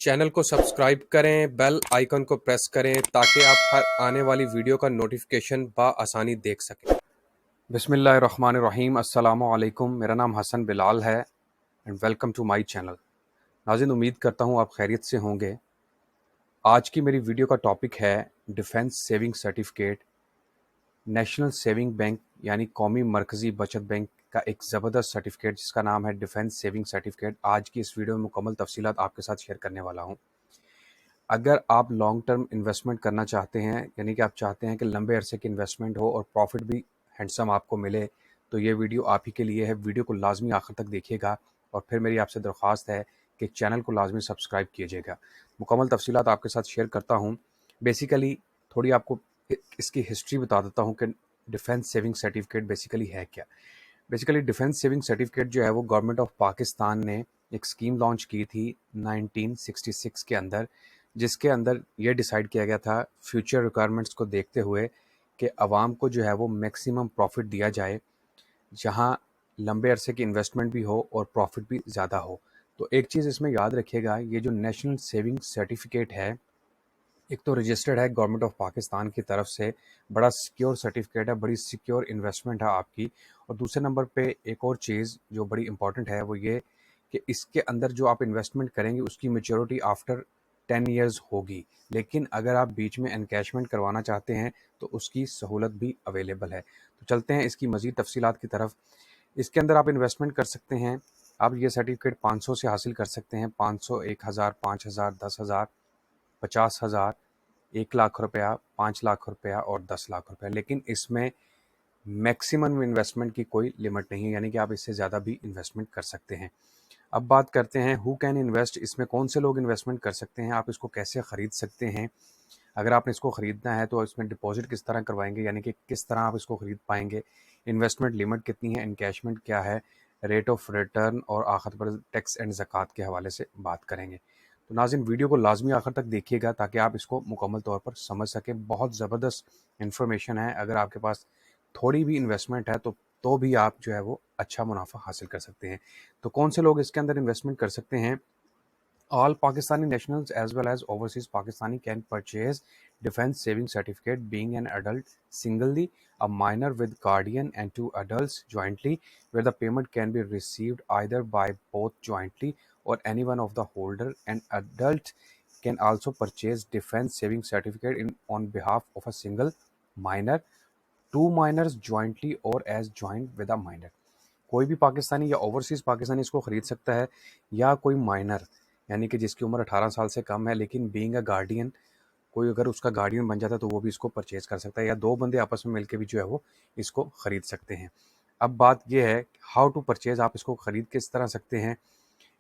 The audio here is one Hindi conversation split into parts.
चैनल को सब्सक्राइब करें, बेल आइकन को प्रेस करें ताकि आप हर आने वाली वीडियो का नोटिफिकेशन आसानी देख सकें। बिस्मिल्लाहिर्रहमानिर्रहीम। अस्सलामु अलैकुम। मेरा नाम हसन बिलाल है and welcome to my channel. नाज़रीन, उम्मीद करता हूँ आप खैरियत से होंगे। आज की मेरी वीडियो का टॉपिक है defence saving certificate. National saving bank यानी कौमी मरकज़ी बचत बैंक का एक ज़बरदस्त सर्टिफिकेट जिसका नाम है डिफेंस सेविंग सर्टिफिकेट। आज की इस वीडियो में मुकम्मल तफसीलात आपके साथ शेयर करने वाला हूँ। अगर आप लॉन्ग टर्म इन्वेस्टमेंट करना चाहते हैं, यानी कि आप चाहते हैं कि लंबे अरसे की इन्वेस्टमेंट हो और प्रॉफिट भी हैंडसम आपको मिले, तो ये वीडियो आप ही के लिए है। वीडियो को लाजमी आखिर तक देखिएगा और फिर मेरी आपसे दरख्वास्त है कि चैनल को लाजमी सब्सक्राइब कीजिएगा। मुकम्मल तफसीलात आपके साथ शेयर करता हूँ। बेसिकली थोड़ी आपको इसकी हिस्ट्री बता देता हूँ कि डिफेंस सेविंग सर्टिफिकेट बेसिकली है क्या। बेसिकली डिफेंस सेविंग सर्टिफिकेट जो है वो गवर्नमेंट ऑफ पाकिस्तान ने एक स्कीम लॉन्च की थी 1966 के अंदर, जिसके अंदर ये डिसाइड किया गया था फ्यूचर रिक्वायरमेंट्स को देखते हुए कि आवाम को जो है वो मैक्सिमम प्रॉफिट दिया जाए, जहां लंबे अरसे की इन्वेस्टमेंट भी हो और प्रॉफिट भी ज़्यादा हो। तो एक चीज़ इसमें याद रखिएगा, ये जो नेशनल सेविंग सर्टिफिकेट है, एक तो रजिस्टर्ड है गवर्नमेंट ऑफ पाकिस्तान की तरफ से, बड़ा सिक्योर सर्टिफिकेट है, बड़ी सिक्योर इन्वेस्टमेंट है आपकी। और दूसरे नंबर पे एक और चीज़ जो बड़ी इंपॉर्टेंट है वो ये कि इसके अंदर जो आप इन्वेस्टमेंट करेंगे उसकी मेच्योरिटी आफ्टर 10 ईयर्स होगी। लेकिन अगर आप बीच में एनकैशमेंट करवाना चाहते हैं तो उसकी सहूलत भी अवेलेबल है। तो चलते हैं इसकी मज़ीद तफसीलात की तरफ। इसके अंदर आप इन्वेस्टमेंट कर सकते हैं। आप ये सर्टिफिकेट 500 से हासिल कर सकते हैं। 500, 1000, 5000, 10,000, 50,000, 1 लाख रुपया, 5 लाख रुपया और 10 लाख रुपया। लेकिन इसमें मैक्सिमम इन्वेस्टमेंट की कोई लिमिट नहीं है, यानी कि आप इससे ज़्यादा भी इन्वेस्टमेंट कर सकते हैं। अब बात करते हैं हु कैन इन्वेस्ट, इसमें कौन से लोग इन्वेस्टमेंट कर सकते हैं, आप इसको कैसे ख़रीद सकते हैं। अगर आपने इसको ख़रीदना है तो इसमें डिपॉजिट किस तरह करवाएंगे, यानी कि किस तरह आप इसको ख़रीद पाएंगे, इन्वेस्टमेंट लिमिट कितनी है, इनकैशमेंट क्या है, रेट ऑफ रिटर्न और आखिर पर टैक्स एंड ज़कात के हवाले से बात करेंगे। तो नाज़रीन, वीडियो को लाजमी आखिर तक देखिएगा ताकि आप इसको मुकम्मल तौर पर समझ सकें। बहुत ज़बरदस्त इन्फॉर्मेशन है। अगर आपके पास थोड़ी भी इन्वेस्टमेंट है तो भी आप जो है वो अच्छा मुनाफा हासिल कर सकते हैं। तो कौन से लोग इसके अंदर इन्वेस्टमेंट कर सकते हैं? All Pakistani nationals as well as overseas Pakistani can purchase defense saving certificate, being an adult singly, a minor with guardian, and two adults jointly, where the payment can be received either by both jointly or any one of the holder. An adult can also purchase defense saving certificate on behalf of a single minor, two minors jointly और as joint with a minor. कोई भी पाकिस्तानी या ओवरसीज़ पाकिस्तानी इसको ख़रीद सकता है, या कोई माइनर यानी कि जिसकी उम्र 18 साल से कम है लेकिन बीइंग अ गार्डियन, कोई अगर उसका गार्डियन बन जाता है तो वो भी इसको परचेज़ कर सकता है, या दो बंदे आपस में मिलकर भी जो है वो इसको ख़रीद सकते हैं। अब बात ये है हाउ टू परचेज़, आप इसको ख़रीद किस तरह सकते हैं।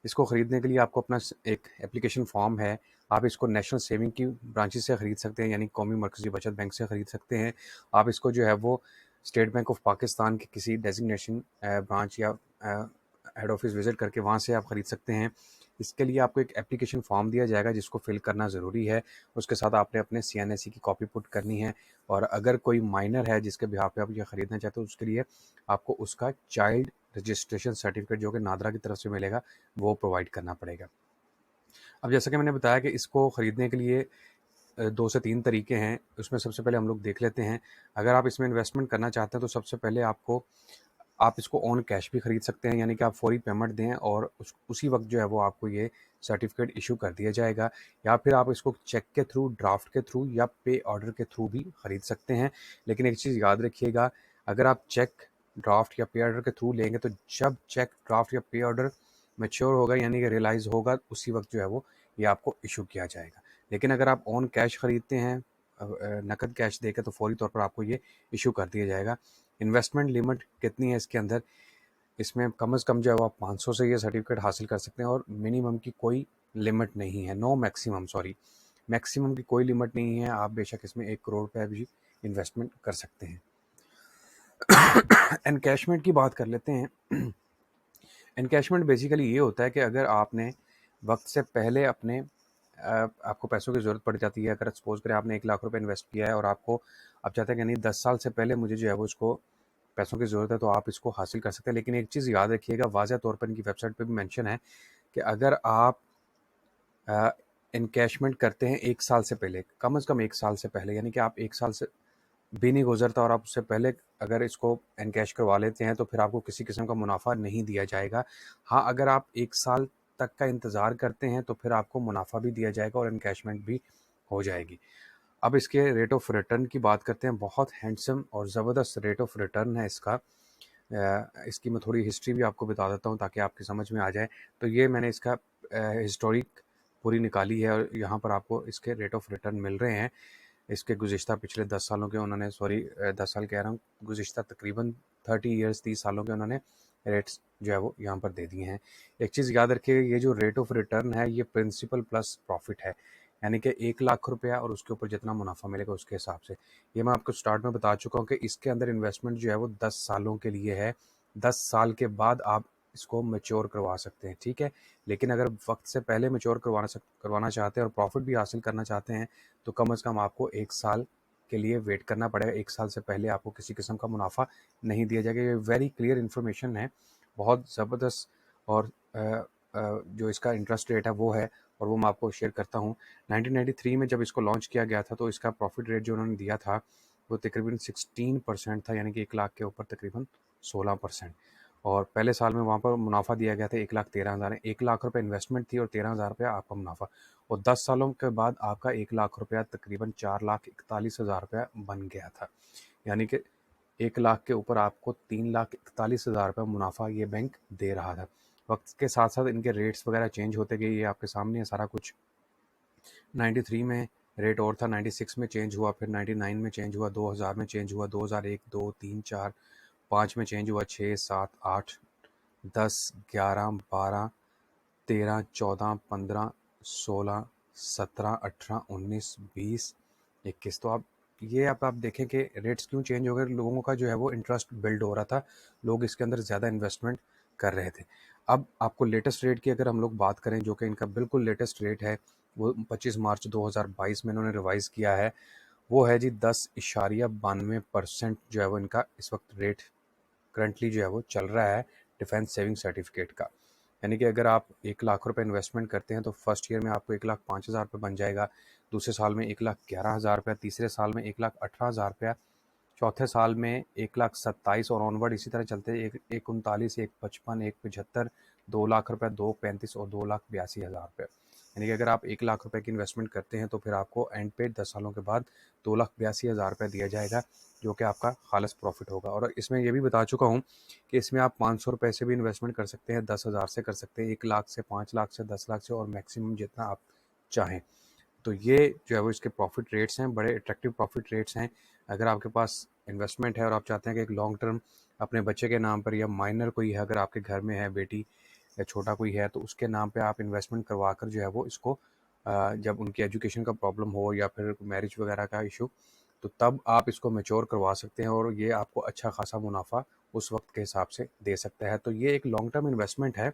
इसको ख़रीदने के लिए आपको अपना एक एप्लीकेशन फॉर्म है, आप इसको नेशनल सेविंग की ब्रांचेस से ख़रीद सकते हैं, यानी कौमी मरकज़ी बचत बैंक से ख़रीद सकते हैं। आप इसको जो है वो स्टेट बैंक ऑफ पाकिस्तान के किसी डेजिग्नेशन ब्रांच या हेड ऑफिस विज़िट करके वहाँ से आप ख़रीद सकते हैं। इसके लिए आपको एक एप्लीकेशन फॉर्म दिया जाएगा जिसको फिल करना ज़रूरी है। उसके साथ आपने अपने CNSE की कॉपी पुट करनी है, और अगर कोई माइनर है जिसके बिहाफ पे आप ये ख़रीदना चाहते हो उसके लिए आपको उसका चाइल्ड रजिस्ट्रेशन सर्टिफिकेट जो कि नादरा की तरफ से मिलेगा वो प्रोवाइड करना पड़ेगा। अब जैसा कि मैंने बताया कि इसको ख़रीदने के लिए 2 से 3 तरीके हैं। उसमें सबसे पहले हम लोग देख लेते हैं। अगर आप इसमें इन्वेस्टमेंट करना चाहते हैं तो सबसे पहले आप इसको ऑन कैश भी ख़रीद सकते हैं, यानी कि आप फ़ौरी पेमेंट दें और उसी वक्त जो है वो आपको ये सर्टिफिकेट इशू कर दिया जाएगा। या फिर आप इसको चेक के थ्रू, ड्राफ्ट के थ्रू या पे ऑर्डर के थ्रू भी ख़रीद सकते हैं। लेकिन एक चीज़ याद रखिएगा, अगर आप चेक, ड्राफ्ट या पे ऑर्डर के थ्रू लेंगे तो जब चेक, ड्राफ्ट या पे ऑर्डर मैच्योर होगा, यानी कि रियलाइज़ होगा, उसी वक्त जो है वो ये आपको इशू किया जाएगा। लेकिन अगर आप ऑन कैश ख़रीदते हैं, नकद कैश देकर, तो फौरी तौर पर आपको ये इशू कर दिया जाएगा। इन्वेस्टमेंट लिमिट कितनी है इसके अंदर? इसमें कम से कम जो है वो आप 500 से ये सर्टिफिकेट हासिल कर सकते हैं, और मिनिमम की कोई लिमिट नहीं है, नो मैक्सिमम, सॉरी, मैक्सिमम की कोई लिमिट नहीं है। आप बेशक इसमें 1 करोड़ रुपये भी इन्वेस्टमेंट कर सकते हैं। एनकैशमेंट की बात कर लेते हैं। एनकैशमेंट बेसिकली ये होता है कि अगर आपने वक्त से पहले अपने आपको पैसों की ज़रूरत पड़ जाती है। अगर सपोज करें आपने 1 लाख रुपए इन्वेस्ट किया है और आप चाहते हैं कि नहीं 10 साल से पहले मुझे जो है वो इसको पैसों की ज़रूरत है, तो आप इसको हासिल कर सकते हैं। लेकिन एक चीज़ याद रखिएगा, वाज़ह तौर पर इनकी वेबसाइट पे भी मेंशन है कि अगर आप एनकैशमेंट करते हैं 1 साल से पहले, कम से कम 1 साल से पहले, यानी कि आप 1 साल से भी नहीं गुजरता और आप उससे पहले अगर इसको एनकैश करवा लेते हैं तो फिर आपको किसी किस्म का मुनाफा नहीं दिया जाएगा। हाँ, अगर आप 1 साल तक का इंतज़ार करते हैं तो फिर आपको मुनाफा भी दिया जाएगा और एनकैशमेंट भी हो जाएगी। अब इसके रेट ऑफ रिटर्न की बात करते हैं। बहुत हैंडसम और ज़बरदस्त रेट ऑफ रिटर्न है इसका। इसकी मैं थोड़ी हिस्ट्री भी आपको बता देता हूँ ताकि आपकी समझ में आ जाए। तो ये मैंने इसका हिस्टोरिक पूरी निकाली है और यहाँ पर आपको इसके रेट ऑफ रिटर्न मिल रहे हैं। इसके गुज़िश्ता पिछले 10 सालों के उन्होंने 10 साल कह रहा हूँ, गुज़िश्ता तकरीबन 30 ईयर्स 30 सालों के उन्होंने रेट्स जो है वो यहाँ पर दे दिए हैं। एक चीज़ याद रखिए, ये जो रेट ऑफ रिटर्न है ये प्रिंसिपल प्लस प्रॉफिट है, यानी कि 1 लाख रुपया और उसके ऊपर जितना मुनाफा मिलेगा उसके हिसाब से। ये मैं आपको स्टार्ट में बता चुका हूँ कि इसके अंदर इन्वेस्टमेंट जो है वो 10 सालों के लिए है। 10 साल के बाद आप इसको मैच्योर करवा सकते हैं, ठीक है। लेकिन अगर वक्त से पहले मैच्योर करवाना चाहते हैं और प्रॉफिट भी हासिल करना चाहते हैं तो कम से कम आपको 1 साल के लिए वेट करना पड़ेगा। 1 साल से पहले आपको किसी किस्म का मुनाफा नहीं दिया जाएगा। ये वेरी क्लियर इन्फॉर्मेशन है, बहुत ज़बरदस्त। और जो इसका इंटरेस्ट रेट है वो है, और वो मैं आपको शेयर करता हूँ। 1993 में जब इसको लॉन्च किया गया था तो इसका प्रॉफिट रेट जो उन्होंने दिया था वो तकरीबन 16% था, यानी कि 1 लाख के ऊपर तकरीबन 16%। और पहले साल में वहाँ पर मुनाफा दिया गया था 1,13,000। 1 लाख रुपये इन्वेस्टमेंट थी और 13,000 रुपया आपका मुनाफा। और 10 सालों के बाद आपका 1 लाख रुपया तकरीबन 4,41,000 रुपया बन गया था, यानी कि 1 लाख के ऊपर आपको 3,41,000 रुपये मुनाफा ये बैंक दे रहा था। वक्त के साथ साथ इनके रेट्स वगैरह चेंज होते गए, ये आपके सामने है सारा कुछ। 93 में रेट और था, 96 में चेंज हुआ, फिर 99 में चेंज हुआ, 2000 में चेंज हुआ, 2001, 2, 3, 4, 5 में चेंज हुआ, 6, 7, 8, 10, 11, 12, 13, 14, 15, 16, 17, 18, 19, 20, 21। तो आप देखें कि रेट्स क्यों चेंज हो गए। लोगों का जो है वो इंटरेस्ट बिल्ड हो रहा था, लोग इसके अंदर ज़्यादा इन्वेस्टमेंट कर रहे थे। अब आपको लेटेस्ट रेट की अगर हम लोग बात करें, जो कि इनका बिल्कुल लेटेस्ट रेट है, वो 25 मार्च 2022 में इन्होंने रिवाइज़ किया है। वो है जी 10.92% जो है वो इनका इस वक्त रेट करंटली जो है वो चल रहा है डिफेंस सेविंग सर्टिफिकेट का। यानी कि अगर आप 1 लाख रुपए इन्वेस्टमेंट करते हैं तो फर्स्ट ईयर में आपको 1,05,000 रुपये बन जाएगा, दूसरे साल में 1,11,000 रुपया, तीसरे साल में 1,18,000 रुपया, चौथे साल में 1,27,000 और ऑनवर्ड इसी तरह चलते हैं। 1,39, 1,55, 1,75, 2 लाख रुपये, 2,35 और 2,82,000 रुपये। यानी कि अगर आप 1 लाख रुपए की इन्वेस्टमेंट करते हैं तो फिर आपको एंड पे 10 सालों के बाद 2,82,000 रुपये दिया जाएगा, जो कि आपका खालिस प्रॉफिट होगा। और इसमें ये भी बता चुका हूँ कि इसमें आप 500 रुपये से भी इन्वेस्टमेंट कर सकते हैं, 10,000 से कर सकते हैं, 1 लाख से, 5 लाख से, 10 लाख से, और मैक्सिमम जितना आप चाहें। तो ये जो है वो इसके प्रॉफिट रेट्स हैं, बड़े अट्रैक्टिव प्रॉफिट रेट्स हैं। अगर आपके पास इन्वेस्टमेंट है और आप चाहते हैं कि एक लॉन्ग टर्म अपने बच्चे के नाम पर, या माइनर कोई है अगर आपके घर में है, बेटी या छोटा कोई है, तो उसके नाम पे आप इन्वेस्टमेंट करवा कर जो है वो इसको जब उनकी एजुकेशन का प्रॉब्लम हो या फिर मैरिज वगैरह का इशू, तो तब आप इसको मैच्योर करवा सकते हैं और ये आपको अच्छा खासा मुनाफा उस वक्त के हिसाब से दे सकता है। तो ये एक लॉन्ग टर्म इन्वेस्टमेंट है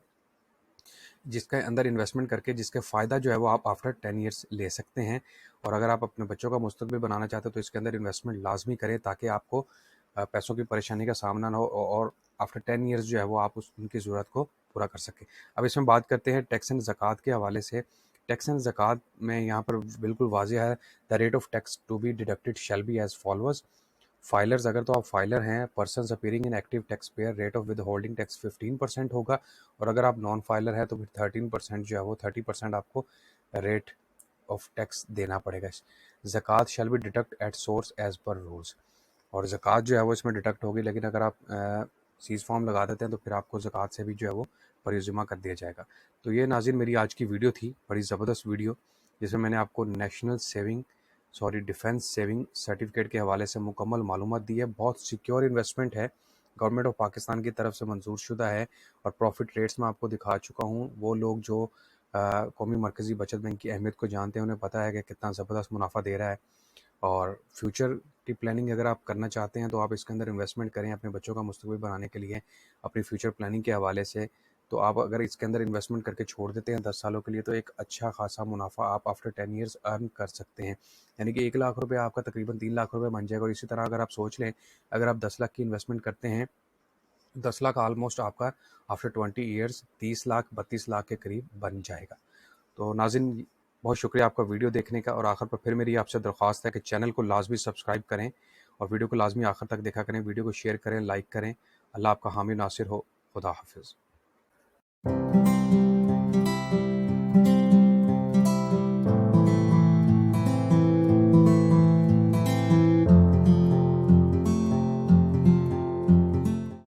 जिसके अंदर इन्वेस्टमेंट करके जिसके फ़ायदा जो है वो आप आफ्टर 10 ईयर्स ले सकते हैं। और अगर आप अपने बच्चों का मुस्तकबिल बनाना चाहते हो तो इसके अंदर इन्वेस्टमेंट लाजमी करें, ताकि आपको पैसों की परेशानी का सामना ना हो और आफ्टर 10 ईयर्स जो है वो आप उनकी ज़रूरत को पूरा कर सकें। अब इसमें बात करते हैं टैक्स एंड ज़कात के हवाले से। टैक्स एंड ज़कात में यहाँ पर बिल्कुल वाज़ेह है, the rate of tax to be deducted shall be as followers. Filers, अगर तो आप फाइलर हैं, persons appearing in active tax payer, rate of withholding tax 15% होगा। और अगर आप नॉन फाइलर हैं तो फिर 13% जो है वो 30% आपको रेट ऑफ टैक्स देना पड़ेगा। ज़कात shall be deduct at source as per rules. और ज़कात जो है वो इसमें डिडक्ट होगी, लेकिन अगर आप सीज फॉर्म लगा देते हैं तो फिर आपको ज़कात से भी जो है वो परिज़ुमा कर दिया जाएगा। तो ये नाज़रीन मेरी आज की वीडियो थी, बड़ी ज़बरदस्त वीडियो, जिसमें मैंने आपको डिफेंस सेविंग सर्टिफिकेट के हवाले से मुकम्मल मालूमात दी है। बहुत सिक्योर इन्वेस्टमेंट है, गवर्नमेंट ऑफ पाकिस्तान की तरफ से मंजूर शुदा है, और प्रॉफिट रेट्स में आपको दिखा चुका हूँ। वो लोग जो कौमी मरकज़ी बचत बैंक की अहमियत को जानते हैं उन्हें पता है कि कितना ज़बरदस्त मुनाफा दे रहा है। और फ्यूचर की प्लानिंग अगर आप करना चाहते हैं तो आप इसके अंदर इन्वेस्टमेंट करें अपने बच्चों का मुस्तकबिल बनाने के लिए, अपनी फ्यूचर प्लानिंग के हवाले से। तो आप अगर इसके अंदर इन्वेस्टमेंट करके छोड़ देते हैं 10 सालों के लिए, तो एक अच्छा खासा मुनाफा आप आफ्टर 10 ईयर्स अर्न कर सकते हैं। यानी कि 1 लाख रुपये आपका तकरीबन 3 लाख रुपये बन जाएगा। और इसी तरह अगर आप सोच लें, अगर आप 10 लाख की इन्वेस्टमेंट करते हैं, 10 लाख ऑलमोस्ट आपका आफ्टर 20 ईयर्स 30 लाख 32 लाख के करीब बन जाएगा। तो नाज़रीन, बहुत शुक्रिया आपका वीडियो देखने का। और आखिर पर फिर मेरी आपसे दरख्वास्त है कि चैनल को लाजमी सब्सक्राइब करें और वीडियो को लाजमी आखिर तक देखा करें। वीडियो को शेयर करें, लाइक करें। अल्लाह आपका हामी नासिर हो। खुदा हाफिज़।